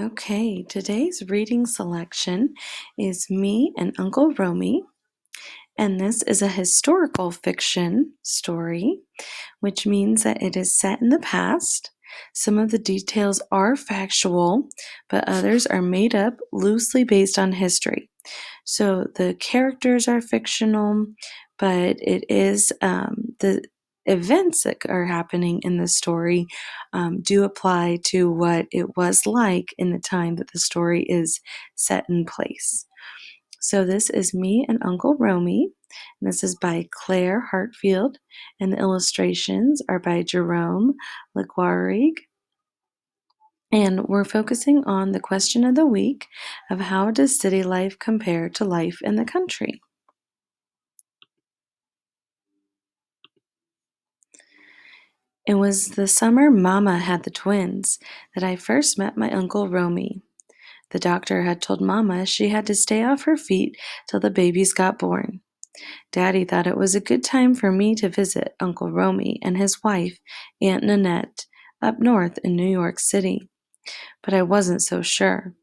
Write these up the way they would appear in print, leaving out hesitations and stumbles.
Okay, today's reading selection is Me and Uncle Romie, and this is a historical fiction story, which means that it is set in the past. Some of the details are factual, but others are made up loosely based on history. So the characters are fictional, but it is the events that are happening in the story do apply to what it was like in the time that the story is set in place. So this is Me and Uncle Romie. And this is by Claire Hartfield, and the illustrations are by Jerome Laguarig. And we're focusing on the question of the week of how does city life compare to life in the country? It was the summer Mama had the twins that I first met my Uncle Romie. The doctor had told Mama she had to stay off her feet till the babies got born. Daddy thought it was a good time for me to visit Uncle Romie and his wife, Aunt Nanette, up north in New York City. But I wasn't so sure.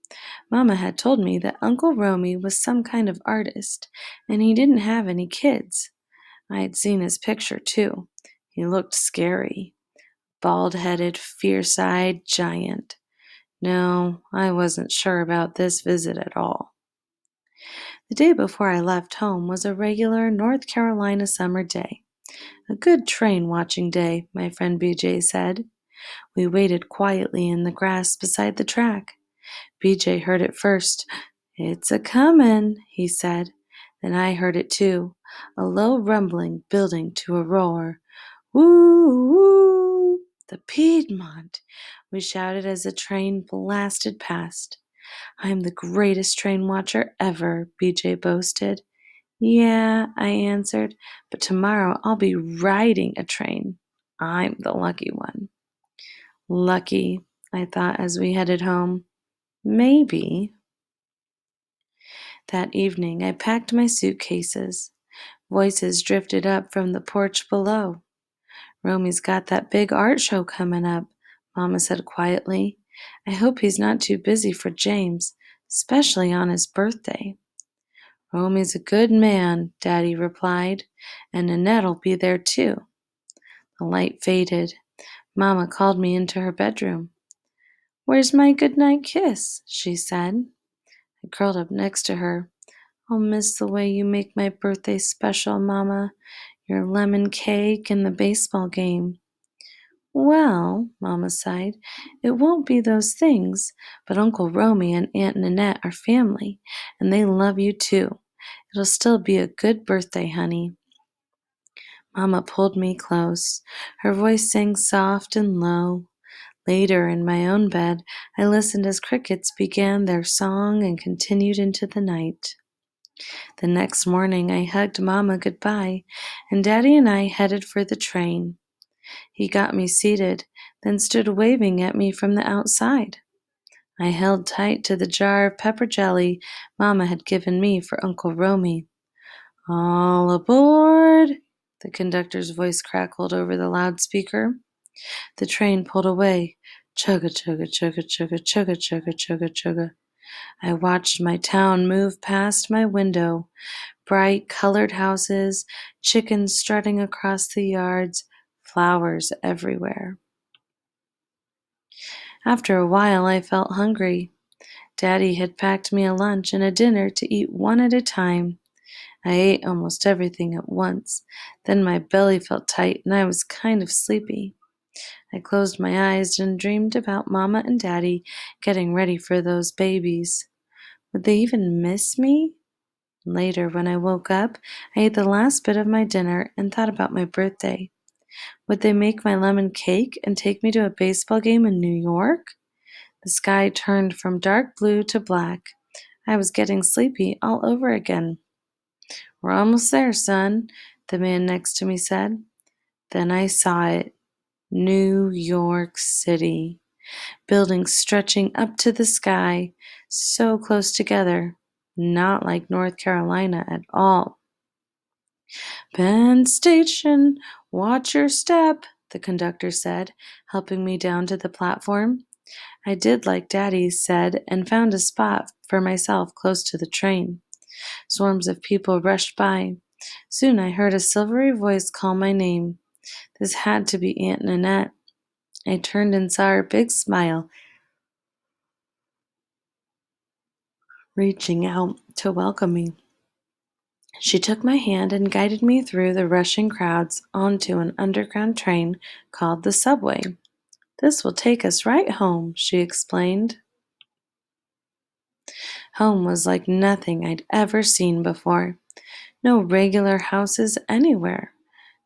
Mama had told me that Uncle Romie was some kind of artist, and he didn't have any kids. I had seen his picture, too. He looked scary. Bald-headed, fierce-eyed giant. No, I wasn't sure about this visit at all. The day before I left home was a regular North Carolina summer day. A good train watching day, my friend BJ said. We waited quietly in the grass beside the track. BJ heard it first. "It's a-comin'," he said. Then I heard it too, a low rumbling building to a roar. "Woo, woo! The Piedmont!" we shouted as the train blasted past. "I'm the greatest train watcher ever," BJ boasted. "Yeah," I answered, "but tomorrow I'll be riding a train. I'm the lucky one." Lucky, I thought as we headed home. Maybe. That evening I packed my suitcases. Voices drifted up from the porch below. "Romie's got that big art show coming up," Mama said quietly. "I hope he's not too busy for James, especially on his birthday." "Romie's a good man," Daddy replied, "and Nanette'll be there too." The light faded. Mama called me into her bedroom. "Where's my goodnight kiss?" she said. I curled up next to her. "I'll miss the way you make my birthday special, Mama. Your lemon cake and the baseball game." "Well," Mama sighed, "it won't be those things, but Uncle Romie and Aunt Nanette are family, and they love you too. It'll still be a good birthday, honey." Mama pulled me close. Her voice sang soft and low. Later, in my own bed, I listened as crickets began their song and continued into the night. The next morning, I hugged Mama goodbye, and Daddy and I headed for the train. He got me seated, then stood waving at me from the outside. I held tight to the jar of pepper jelly Mama had given me for Uncle Romie. "All aboard!" the conductor's voice crackled over the loudspeaker. The train pulled away. Chugga, chugga, chugga, chugga, chugga, chugga, chugga, chugga. I watched my town move past my window. Bright colored houses, chickens strutting across the yards, flowers everywhere. After a while, I felt hungry. Daddy had packed me a lunch and a dinner to eat one at a time. I ate almost everything at once. Then my belly felt tight and I was kind of sleepy. I closed my eyes and dreamed about Mama and Daddy getting ready for those babies. Would they even miss me? Later, when I woke up, I ate the last bit of my dinner and thought about my birthday. Would they make my lemon cake and take me to a baseball game in New York? The sky turned from dark blue to black. I was getting sleepy all over again. "We're almost there, son," the man next to me said. Then I saw it. New York City. Buildings stretching up to the sky, so close together, not like North Carolina at all. "Penn Station, watch your step," the conductor said, helping me down to the platform. I did like Daddy said and found a spot for myself close to the train. Swarms of people rushed by. Soon I heard a silvery voice call my name. This had to be Aunt Nanette. I turned and saw her big smile reaching out to welcome me. She took my hand and guided me through the rushing crowds onto an underground train called the subway. This will take us right home, she explained. Home was like nothing I'd ever seen before. No regular houses anywhere,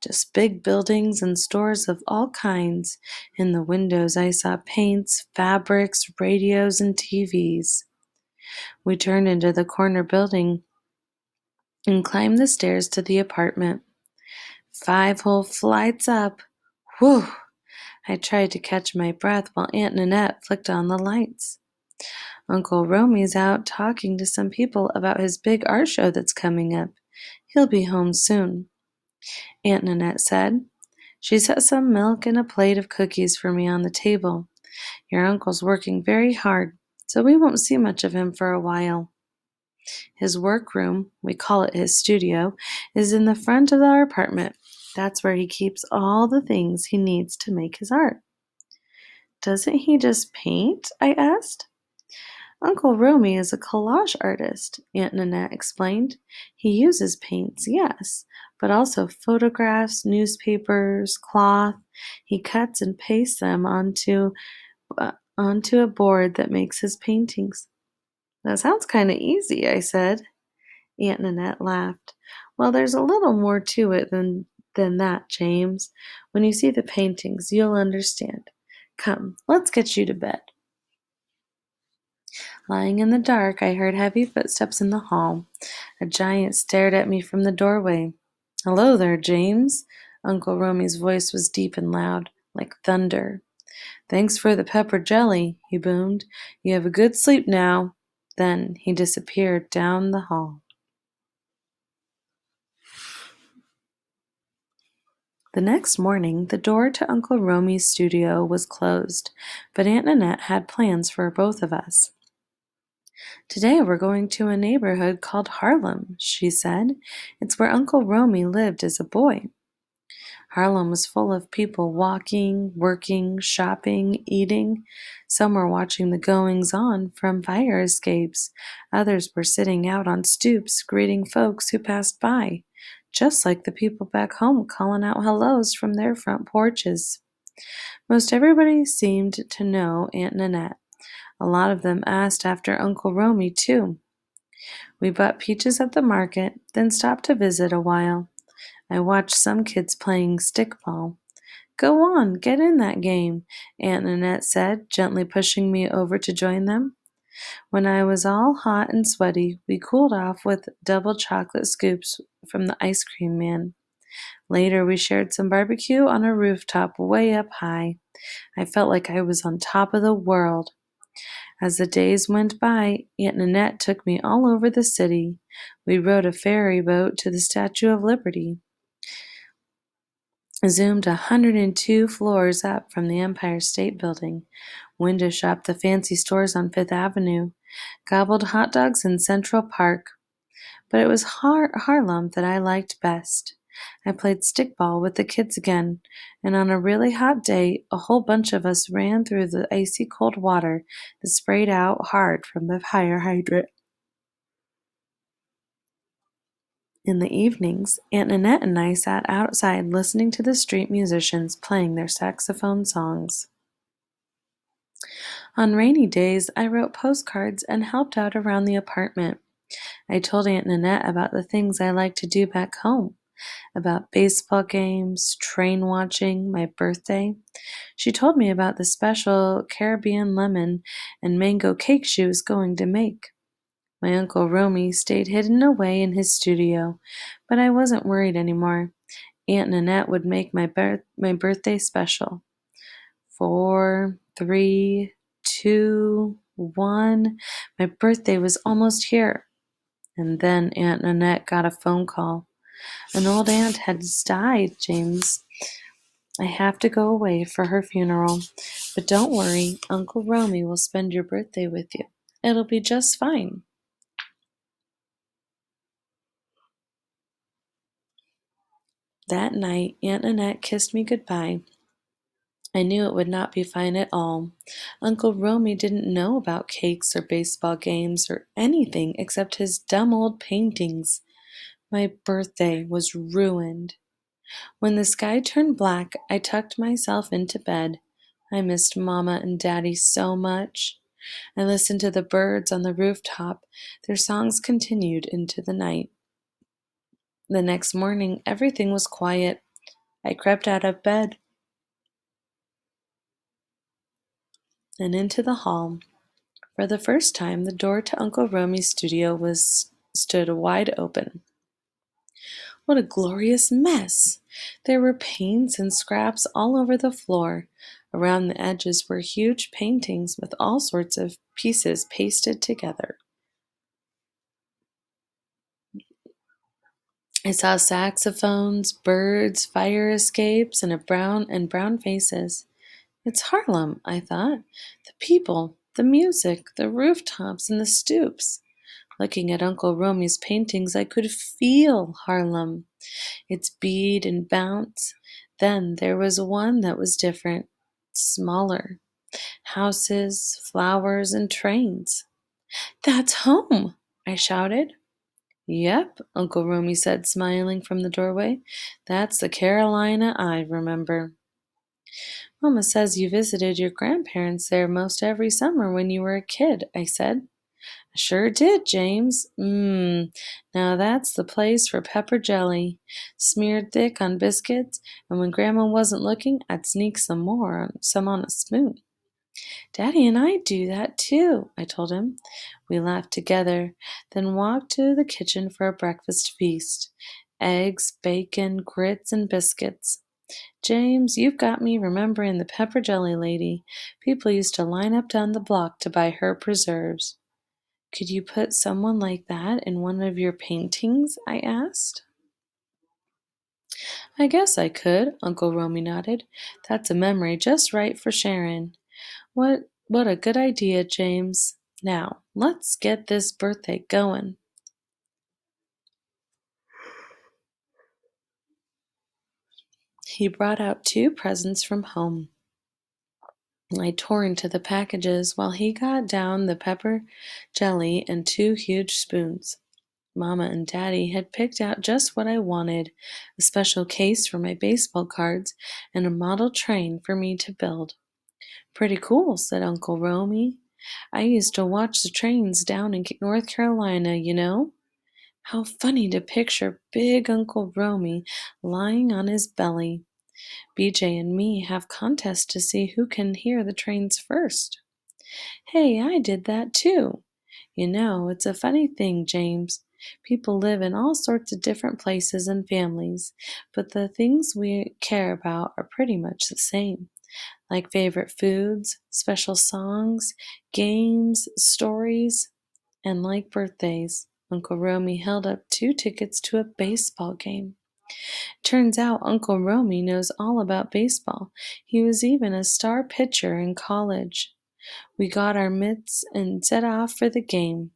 just big buildings and stores of all kinds. In the windows, I saw paints, fabrics, radios, and TVs. We turned into the corner building and climbed the stairs to the apartment. 5 whole flights up. Whew! I tried to catch my breath while Aunt Nanette flicked on the lights. Uncle Romie's out talking to some people about his big art show that's coming up. He'll be home soon, Aunt Nanette said. She set some milk and a plate of cookies for me on the table. Your uncle's working very hard, so we won't see much of him for a while. His workroom, we call it his studio, is in the front of our apartment. That's where he keeps all the things he needs to make his art. Doesn't he just paint? I asked. Uncle Romie is a collage artist, Aunt Nanette explained. He uses paints, yes, but also photographs, newspapers, cloth. He cuts and pastes them onto a board that makes his paintings. That sounds kind of easy, I said. Aunt Nanette laughed. Well, there's a little more to it than that, James. When you see the paintings, you'll understand. Come, let's get you to bed. Lying in the dark, I heard heavy footsteps in the hall. A giant stared at me from the doorway. Hello there, James. Uncle Romie's voice was deep and loud, like thunder. Thanks for the pepper jelly, he boomed. You have a good sleep now. Then he disappeared down the hall. The next morning, the door to Uncle Romie's studio was closed, but Aunt Nanette had plans for both of us. Today we're going to a neighborhood called Harlem, she said. It's where Uncle Romie lived as a boy. Harlem was full of people walking, working, shopping, eating. Some were watching the goings-on from fire escapes. Others were sitting out on stoops, greeting folks who passed by, just like the people back home calling out hellos from their front porches. Most everybody seemed to know Aunt Nanette. A lot of them asked after Uncle Romie, too. We bought peaches at the market, then stopped to visit a while. I watched some kids playing stickball. Go on, get in that game, Aunt Nanette said, gently pushing me over to join them. When I was all hot and sweaty, we cooled off with double chocolate scoops from the ice cream man. Later, we shared some barbecue on a rooftop way up high. I felt like I was on top of the world. As the days went by, Aunt Nanette took me all over the city. We rode a ferry boat to the Statue of Liberty, zoomed 102 floors up from the Empire State Building, window shopped the fancy stores on Fifth Avenue, gobbled hot dogs in Central Park. But it was Harlem that I liked best. I played stickball with the kids again, and on a really hot day, a whole bunch of us ran through the icy cold water that sprayed out hard from the fire hydrant. In the evenings, Aunt Nanette and I sat outside listening to the street musicians playing their saxophone songs. On rainy days, I wrote postcards and helped out around the apartment. I told Aunt Nanette about the things I liked to do back home, about baseball games, train watching, my birthday. She told me about the special Caribbean lemon and mango cake she was going to make. My Uncle Romie stayed hidden away in his studio, but I wasn't worried anymore. Aunt Nanette would make my birthday special. 4, 3, 2, 1. My birthday was almost here. And then Aunt Nanette got a phone call. An old aunt had died, James. I have to go away for her funeral, but don't worry, Uncle Romie will spend your birthday with you. It'll be just fine. That night, Aunt Annette kissed me goodbye. I knew it would not be fine at all. Uncle Romie didn't know about cakes or baseball games or anything except his dumb old paintings. My birthday was ruined. When the sky turned black, I tucked myself into bed. I missed Mama and Daddy so much. I listened to the birds on the rooftop. Their songs continued into the night. The next morning, everything was quiet. I crept out of bed and into the hall. For the first time, the door to Uncle Romie's studio stood wide open. What a glorious mess! There were paints and scraps all over the floor. Around the edges were huge paintings with all sorts of pieces pasted together. I saw saxophones, birds, fire escapes, and brown faces. It's Harlem, I thought. The people, the music, the rooftops, and the stoops. Looking at Uncle Romie's paintings, I could feel Harlem, its beat and bounce. Then there was one that was different, smaller. Houses, flowers, and trains. That's home, I shouted. Yep, Uncle Romie said, smiling from the doorway. That's the Carolina I remember. Mama says you visited your grandparents there most every summer when you were a kid, I said. I sure did, James. Now that's the place for pepper jelly, smeared thick on biscuits, and when Grandma wasn't looking, I'd sneak some on a spoon. Daddy and I do that too, I told him. We laughed together, then walked to the kitchen for a breakfast feast. Eggs, bacon, grits, and biscuits. James, you've got me remembering the pepper jelly lady. People used to line up down the block to buy her preserves. Could you put someone like that in one of your paintings? I asked. I guess I could, Uncle Romie nodded. That's a memory just right for Sharon. What a good idea, James. Now, let's get this birthday going. He brought out two presents from home. I tore into the packages while he got down the pepper jelly and two huge spoons. Mama and Daddy had picked out just what I wanted, a special case for my baseball cards and a model train for me to build. Pretty cool, said Uncle Romie. I used to watch the trains down in North Carolina, you know. How funny to picture big Uncle Romie lying on his belly. BJ and me have contests to see who can hear the trains first. Hey, I did that too. You know, it's a funny thing, James. People live in all sorts of different places and families, but the things we care about are pretty much the same, like favorite foods, special songs, games, stories, and like birthdays. Uncle Romie held up two tickets to a baseball game. Turns out Uncle Romie knows all about baseball. He was even a star pitcher in college. We got our mitts and set off for the game.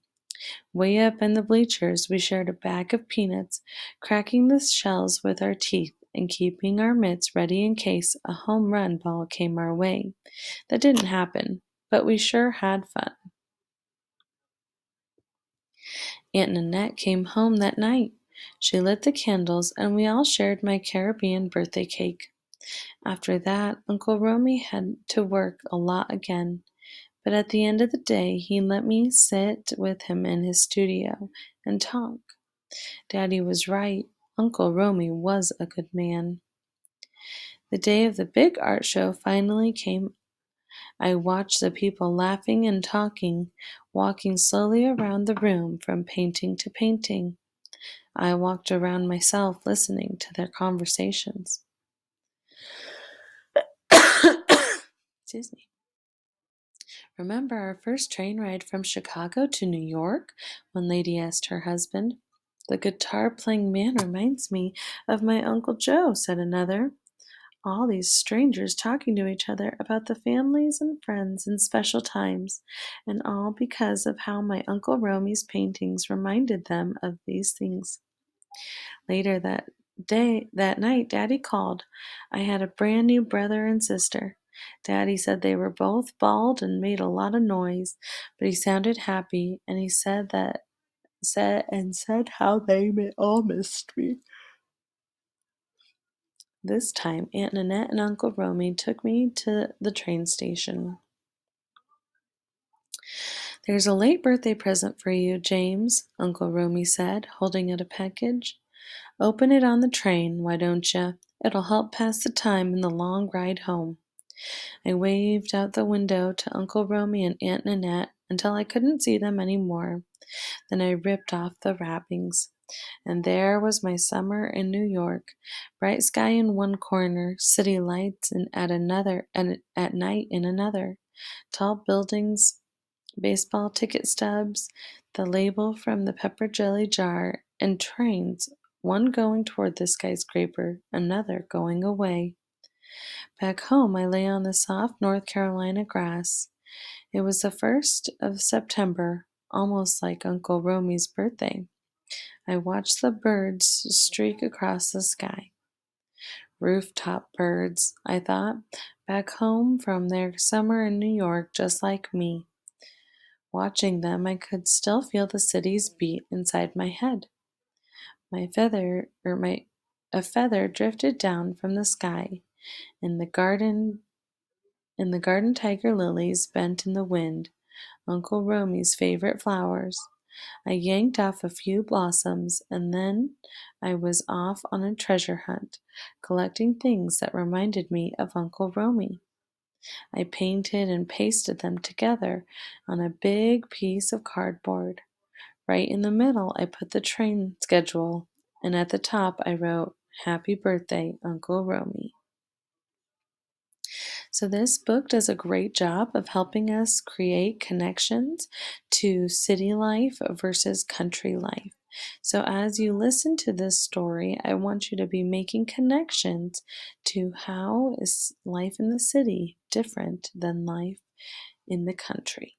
Way up in the bleachers, we shared a bag of peanuts, cracking the shells with our teeth and keeping our mitts ready in case a home run ball came our way. That didn't happen, but we sure had fun. Aunt Nanette came home that night. She lit the candles, and we all shared my Caribbean birthday cake. After that, Uncle Romie had to work a lot again. But at the end of the day, he let me sit with him in his studio and talk. Daddy was right. Uncle Romie was a good man. The day of the big art show finally came. I watched the people laughing and talking, walking slowly around the room from painting to painting. I walked around myself listening to their conversations. Excuse me. Remember our first train ride from Chicago to New York? One lady asked her husband. The guitar playing man reminds me of my Uncle Joe, said another. all these strangers talking to each other about the families and friends and special times, and all because of how my Uncle Romie's paintings reminded them of these things. Later that night, Daddy called. I had a brand new brother and sister. Daddy said they were both bald and made a lot of noise, but he sounded happy, and he said how they all missed me. This time, Aunt Nanette and Uncle Romie took me to the train station. There's a late birthday present for you, James, Uncle Romie said, holding out a package. Open it on the train, why don't you? It'll help pass the time in the long ride home. I waved out the window to Uncle Romie and Aunt Nanette until I couldn't see them any more. Then I ripped off the wrappings. And there was my summer in New York. Bright sky in one corner, city lights and at another, and at night in another. Tall buildings, baseball ticket stubs, the label from the pepper jelly jar, and trains, one going toward the skyscraper, another going away. Back home, I lay on the soft North Carolina grass. It was the 1st of September, almost like Uncle Romie's birthday. I watched the birds streak across the sky. Rooftop birds, I thought, back home from their summer in New York, just like me. Watching them, I could still feel the city's beat inside my head. My feather, or my, A feather drifted down from the sky, and the garden tiger lilies bent in the wind, Uncle Romie's favorite flowers. I yanked off a few blossoms, and then I was off on a treasure hunt, collecting things that reminded me of Uncle Romie. I painted and pasted them together on a big piece of cardboard. Right in the middle, I put the train schedule, and at the top, I wrote, Happy Birthday, Uncle Romie. So, this book does a great job of helping us create connections to city life versus country life. So, as you listen to this story, I want you to be making connections to how is life in the city different than life in the country.